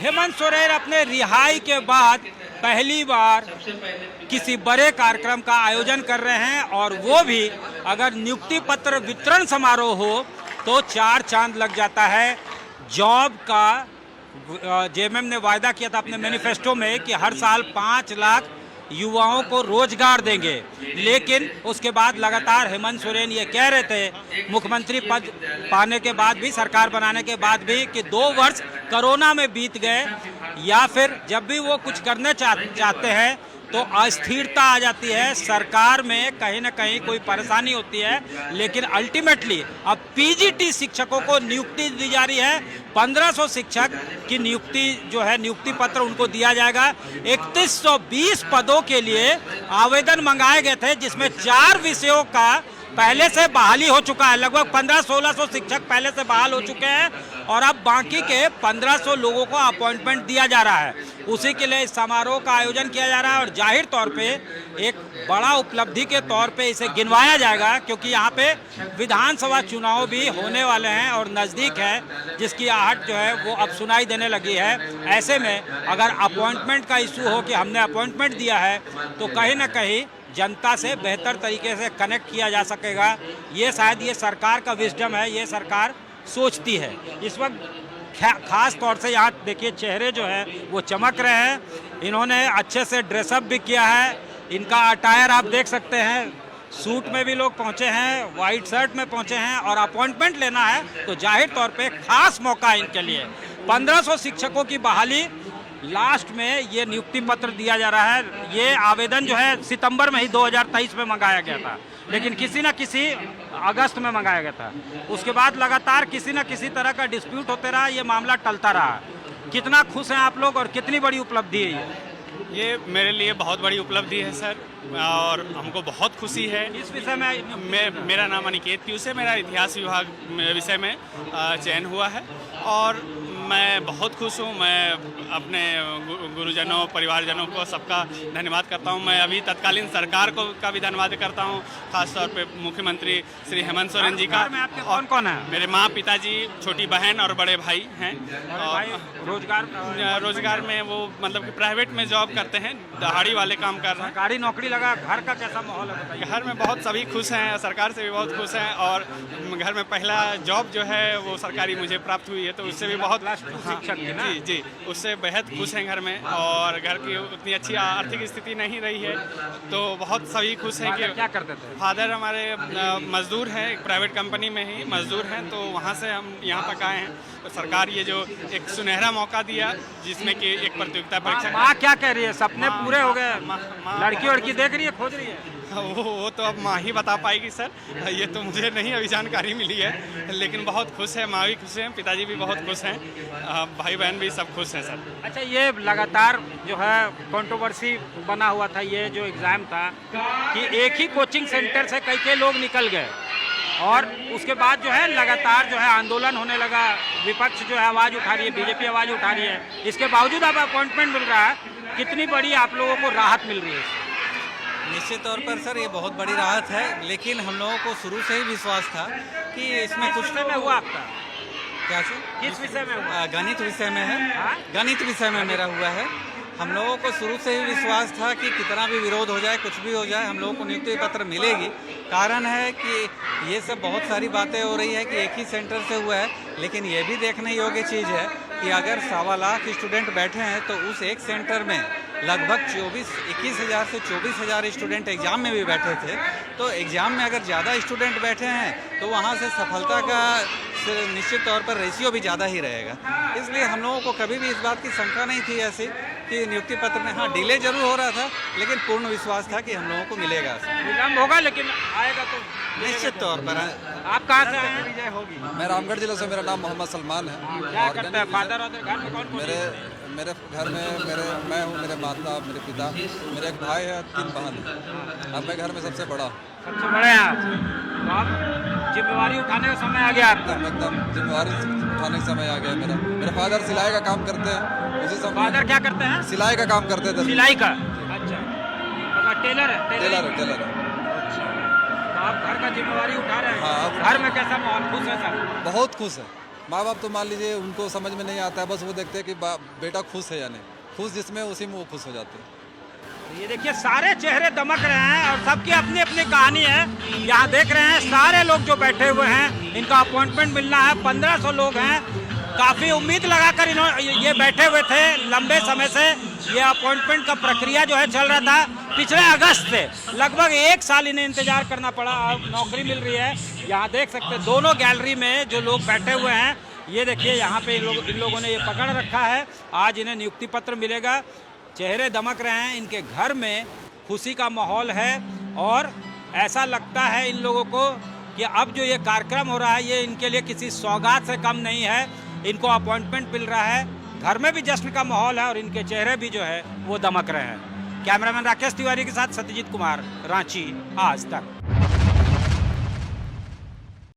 हेमंत सोरेन अपने रिहाई के बाद पहली बार किसी बड़े कार्यक्रम का आयोजन कर रहे हैं और वो भी अगर नियुक्ति पत्र वितरण समारोह हो तो चार चांद लग जाता है। जॉब का जेएमएम ने वायदा किया था अपने मैनिफेस्टो में कि हर साल 5 लाख युवाओं को रोजगार देंगे, लेकिन उसके बाद लगातार हेमंत सोरेन ये कह रहे थे मुख्यमंत्री पद पाने के बाद भी, सरकार बनाने के बाद भी, कि 2 वर्ष कोरोना में बीत गए या फिर जब भी वो कुछ करने चाहते हैं तो अस्थिरता आ जाती है, सरकार में कहीं ना कहीं कोई परेशानी होती है। लेकिन अल्टीमेटली अब पीजीटी शिक्षकों को नियुक्ति दी जा रही है। 1500 शिक्षक की नियुक्ति जो है, नियुक्ति पत्र उनको दिया जाएगा। 3120 पदों के लिए आवेदन मंगाए गए थे, जिसमें 4 विषयों का पहले से बहाली हो चुका है। लगभग 1500-1600 शिक्षक पहले से बहाल हो चुके हैं और अब बाकी के 1500 लोगों को अपॉइंटमेंट दिया जा रहा है। उसी के लिए इस समारोह का आयोजन किया जा रहा है और जाहिर तौर पे एक बड़ा उपलब्धि के तौर पे इसे गिनवाया जाएगा, क्योंकि यहाँ पे विधानसभा चुनाव भी होने वाले हैं और नज़दीक है, जिसकी आहट जो है वो अब सुनाई देने लगी है। ऐसे में अगर अपॉइंटमेंट का इशू हो कि हमने अपॉइंटमेंट दिया है तो कहीं ना कहीं जनता से बेहतर तरीके से कनेक्ट किया जा सकेगा। ये शायद ये सरकार का विजडम है, ये सरकार सोचती है। इस वक्त खास तौर से यहाँ देखिए चेहरे जो है वो चमक रहे हैं। इन्होंने अच्छे से ड्रेसअप भी किया है। इनका अटायर आप देख सकते हैं, सूट में भी लोग पहुँचे हैं, वाइट शर्ट में पहुँचे हैं और अपॉइंटमेंट लेना है तो जाहिर तौर पे खास मौका इनके लिए। 1500 शिक्षकों की बहाली, लास्ट में ये नियुक्ति पत्र दिया जा रहा है। ये आवेदन जो है सितंबर में ही 2023 में मंगाया गया था, लेकिन किसी न किसी अगस्त में मंगाया गया था। उसके बाद लगातार किसी न किसी तरह का डिस्प्यूट होते रहा, ये मामला टलता रहा। कितना खुश हैं आप लोग और कितनी बड़ी उपलब्धि है ये? मेरे लिए बहुत बड़ी उपलब्धि है सर, और हमको बहुत खुशी है। इस विषय में मेरा नाम अनिकेत पीयूष है, मेरा इतिहास विभाग विषय में चयन हुआ है और मैं बहुत खुश हूँ। मैं अपने गुरुजनों, परिवारजनों को सबका धन्यवाद करता हूँ। मैं अभी तत्कालीन सरकार को का भी धन्यवाद करता हूँ, खासतौर पे मुख्यमंत्री श्री हेमंत सोरेन जी का। कौन कौन है? मेरे माँ, पिताजी, छोटी बहन और बड़े भाई हैं। रोजगार में वो मतलब कि प्राइवेट में जॉब करते हैं, दिहाड़ी वाले काम कर रहे हैं। सरकारी नौकरी लगा। घर का कैसा माहौल है बताइए? घर में बहुत सभी खुश हैं, सरकार से भी बहुत खुश हैं और घर में पहला जॉब जो है वो सरकारी मुझे प्राप्त हुई है, तो उससे भी बहुत शिक्षक की ना? जी, उससे बेहद खुश हैं घर में। और घर की उतनी अच्छी आर्थिक स्थिति नहीं रही है तो बहुत सभी खुश हैं। कि क्या करते थे? फादर हमारे मजदूर हैं, एक प्राइवेट कंपनी में ही मजदूर हैं, तो वहाँ से हम यहाँ तक आए हैं। तो सरकार ये जो एक सुनहरा मौका दिया, जिसमें कि एक प्रतियोगिता परीक्षा। माँ क्या कह रही है? सपने पूरे हो गए? लड़की वड़की देख रही है, खोज रही है? वो तो अब माँ ही बता पाएगी सर, ये तो मुझे नहीं अभी जानकारी मिली है, लेकिन बहुत खुश है। माँ भी खुश हैं, पिताजी भी बहुत खुश हैं, भाई बहन भी सब खुश हैं सर। अच्छा, ये लगातार जो है कंट्रोवर्सी बना हुआ था, ये जो एग्ज़ाम था कि एक ही कोचिंग सेंटर से कई लोग निकल गए और उसके बाद जो है लगातार जो है आंदोलन होने लगा। विपक्ष जो है आवाज़ उठा रही है, बीजेपी आवाज़ उठा रही है। इसके बावजूद अब अपॉइंटमेंट मिल रहा है, कितनी बड़ी आप लोगों को राहत मिल रही है? निश्चित तौर पर सर ये बहुत बड़ी राहत है, लेकिन हम लोगों को शुरू से ही विश्वास था कि इसमें कुछ में हुआ आपका। क्या सर? किस विषय में हुआ? गणित विषय में है। गणित विषय में मेरा हुआ है। हम लोगों को शुरू से ही विश्वास था कि कितना भी विरोध हो जाए, कुछ भी हो जाए, हम लोगों को नियुक्ति पत्र मिलेगी। कारण है कि ये सब बहुत सारी बातें हो रही है कि एक ही सेंटर से हुआ है, लेकिन ये भी देखने योग्य चीज़ है कि अगर 1.25 लाख स्टूडेंट बैठे हैं तो उस एक सेंटर में लगभग 21,000 से 24,000 स्टूडेंट एग्ज़ाम में भी बैठे थे। तो एग्ज़ाम में अगर ज़्यादा स्टूडेंट बैठे हैं तो वहाँ से सफलता का निश्चित तौर पर रेशियो भी ज़्यादा ही रहेगा। इसलिए हम लोगों को कभी भी इस बात की शंका नहीं थी ऐसी कि नियुक्ति पत्र में, हाँ डिले जरूर हो रहा था, लेकिन पूर्ण विश्वास था कि हम लोगों को मिलेगा। विलम्ब होगा लेकिन आएगा तो निश्चित तौर पर। आप कहाँ से आए हैं? विजय होगी। मैं रामगढ़ जिले से, मेरा नाम मोहम्मद सलमान है। क्या करते हैं फादर? और घर में कौन? मेरे घर में मैं हूँ, मेरे माता, मेरे पिता, मेरे एक भाई है, 3 बहन है। अब मैं घर में सबसे बड़ा। सबसे बड़े हैं आप? तो आप जिम्मेवारी उठाने का समय आ गया आपका? एकदम जिम्मेवारी उठाने का समय आ गया मेरा। मेरे फादर सिलाई का काम करते हैं, उसी समय। फादर क्या करते हैं? सिलाई का काम करते थे। सिलाई का? अच्छा, मतलब टेलर है? टेलर है। अच्छा, तो आप घर का जिम्मेवारी उठा रहे हैं? हाँ। घर में कैसा माहौल? खुश है सब? बहुत खुश है। माँ बाप तो मान लीजिए उनको समझ में नहीं आता है, बस वो देखते हैं कि बेटा खुश है या नहीं, खुश जिसमें उसी में वो खुश हो जाते हैं। ये देखिए सारे चेहरे दमक रहे हैं और सबकी अपनी अपनी कहानी है। यहाँ देख रहे हैं सारे लोग जो बैठे हुए हैं, इनका अपॉइंटमेंट मिलना है। 1500 लोग हैं, काफ़ी उम्मीद लगाकर इन्होंने ये बैठे हुए थे लंबे समय से। ये अपॉइंटमेंट का प्रक्रिया जो है चल रहा था पिछले अगस्त से, लगभग 1 साल इन्हें इंतजार करना पड़ा। अब नौकरी मिल रही है। यहाँ देख सकते हैं दोनों गैलरी में जो लोग बैठे हुए हैं, ये देखिए यहाँ पे इन लोगों ने ये पकड़ रखा है। आज इन्हें नियुक्ति पत्र मिलेगा। चेहरे दमक रहे हैं, इनके घर में खुशी का माहौल है और ऐसा लगता है इन लोगों को कि अब जो ये कार्यक्रम हो रहा है ये इनके लिए किसी सौगात से कम नहीं है। इनको अपॉइंटमेंट मिल रहा है, घर में भी जश्न का माहौल है और इनके चेहरे भी जो है वो दमक रहे हैं। कैमरामैन राकेश तिवारी के साथ सत्यजीत कुमार, रांची आज तक।